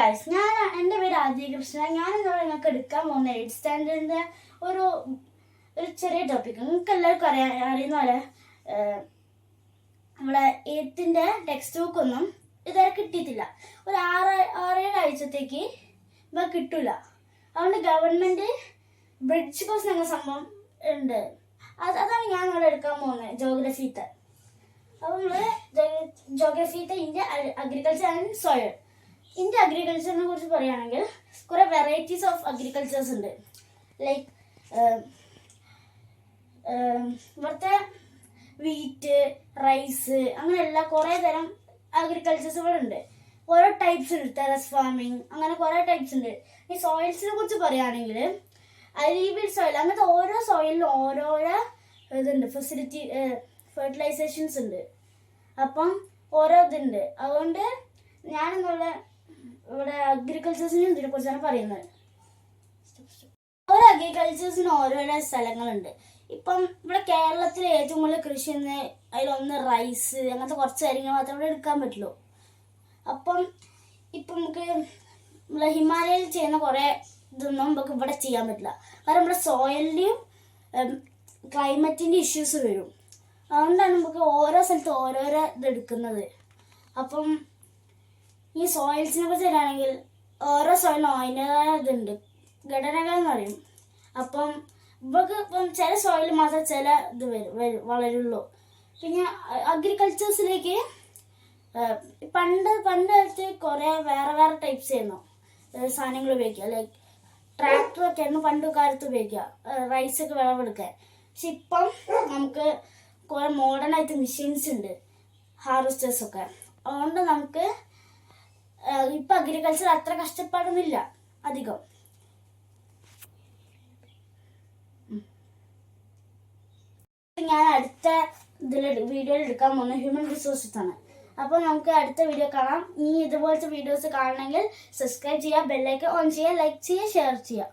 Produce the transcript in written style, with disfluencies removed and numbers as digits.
Guys, എൻ്റെ പേര് ആദ്യ കൃഷ്ണ. ഞാനിവിടെ നിങ്ങൾക്ക് എടുക്കാൻ പോകുന്ന 8th സ്റ്റാൻഡേർഡിൻ്റെ ഒരു ചെറിയ ടോപ്പിക്. നിങ്ങൾക്ക് എല്ലാവർക്കും അറിയുന്ന പോലെ നമ്മളെ 8th ടെക്സ്റ്റ് ബുക്ക് ഒന്നും ഇതുവരെ കിട്ടിയിട്ടില്ല. ഒരു 6-7 ആഴ്ചത്തേക്ക് ഇപ്പം കിട്ടില്ല. അതുകൊണ്ട് ഗവൺമെൻറ് ബ്രിഡ്ജ് കോഴ്സ് എന്ന സംഭവം ഉണ്ട്. അതാണ് ഞാൻ ഇവിടെ എടുക്കാൻ പോകുന്നത്, ജോഗ്രഫിത്തെ. അപ്പോൾ നമ്മൾ ജോഗ്രഫിത്തെ India agriculture and soil. India അഗ്രികൾച്ചറിനെ കുറിച്ച് പറയുകയാണെങ്കിൽ കുറേ വെറൈറ്റീസ് ഓഫ് അഗ്രികൾച്ചേഴ്സ് ഉണ്ട്. ലൈക്ക് ഇവിടുത്തെ വീറ്റ്, റൈസ്, അങ്ങനെയുള്ള കുറേ തരം അഗ്രികൾച്ചേഴ്സുകളുണ്ട്. ഓരോ ടൈപ്സ് ഉണ്ട്. ടെറസ് ഫാമിങ്, അങ്ങനെ കുറേ ടൈപ്സ് ഉണ്ട്. ഈ സോയിൽസിനെ കുറിച്ച് പറയുകയാണെങ്കിൽ അലീവിയൽ സോയിൽ, അങ്ങനത്തെ ഓരോ സോയിലിലും ഓരോരോ ഇതുണ്ട്, ഫെസിലിറ്റി, ഫെർട്ടിലൈസേഷൻസ് ഉണ്ട്. അപ്പം ഓരോ ഇതുണ്ട്. അതുകൊണ്ട് ഞാനെന്നുള്ള ഇവിടെ അഗ്രികൾച്ചേഴ്സിനും ഇതിനെക്കുറിച്ചാണ് പറയുന്നത്. ഓരോ അഗ്രികൾച്ചേഴ്സിനും ഓരോരോ സ്ഥലങ്ങളുണ്ട്. ഇപ്പം ഇവിടെ കേരളത്തിൽ ഏറ്റവും കൂടുതൽ കൃഷി ചെയ്യുന്ന അതിലൊന്ന് റൈസ്, അങ്ങനത്തെ കുറച്ച് കാര്യങ്ങൾ മാത്രമേ ഇവിടെ എടുക്കാൻ പറ്റുള്ളൂ. അപ്പം ഇപ്പം നമുക്ക് നമ്മളെ ഹിമാലയയിൽ ചെയ്യുന്ന കുറേ ഇതൊന്നും നമുക്ക് ഇവിടെ ചെയ്യാൻ പറ്റില്ല. കാരണം ഇവിടെ സോയിലിൻ്റെയും ക്ലൈമറ്റിൻ്റെ ഇഷ്യൂസ് വരും. അതുകൊണ്ടാണ് നമുക്ക് ഓരോ സ്ഥലത്ത് ഓരോരോ ഇതെടുക്കുന്നത്. അപ്പം ഈ സോയിൽസിനെ കുറിച്ച് പറയുകയാണെങ്കിൽ ഓരോ സോയിലിനും അതിൻ്റെതായ ഇതുണ്ട്, ഘടനകൾ എന്ന് പറയും. അപ്പം ഇപ്പം ചില സോയിൽ മാത്രമേ ചില ഇത് വളരുള്ളൂ. പിന്നെ അഗ്രികൾച്ചേഴ്സിലേക്ക് പണ്ട് കാലത്ത് കുറേ വേറെ ടൈപ്സ് ആയിരുന്നു സാധനങ്ങൾ ഉപയോഗിക്കുക. ലൈക്ക് ട്രാക്ടറൊക്കെ ആയിരുന്നു പണ്ട് കാലത്ത് ഉപയോഗിക്കുക, റൈസൊക്കെ വിളവെടുക്കാൻ. പക്ഷെ ഇപ്പം നമുക്ക് കുറേ മോഡേൺ ആയിട്ട് മെഷീൻസ് ഉണ്ട്, ഹാർവസ്റ്റേഴ്സൊക്കെ. അതുകൊണ്ട് നമുക്ക് ഇപ്പം അഗ്രികൾച്ചർ അത്ര കഷ്ടപ്പാടൊന്നുമില്ല അധികം. ഞാൻ അടുത്ത വീഡിയോയിൽ എടുക്കാൻ പോകുന്നത് ഹ്യൂമൻ റിസോഴ്സസ് ആണ്. അപ്പോൾ നമുക്ക് അടുത്ത വീഡിയോ കാണാം. ഇനി ഇതുപോലത്തെ വീഡിയോസ് കാണണമെങ്കിൽ സബ്സ്ക്രൈബ് ചെയ്യുക, ബെല്ലൈക്കൺ ഓൺ ചെയ്യുക, ലൈക്ക് ചെയ്യുക, ഷെയർ ചെയ്യുക.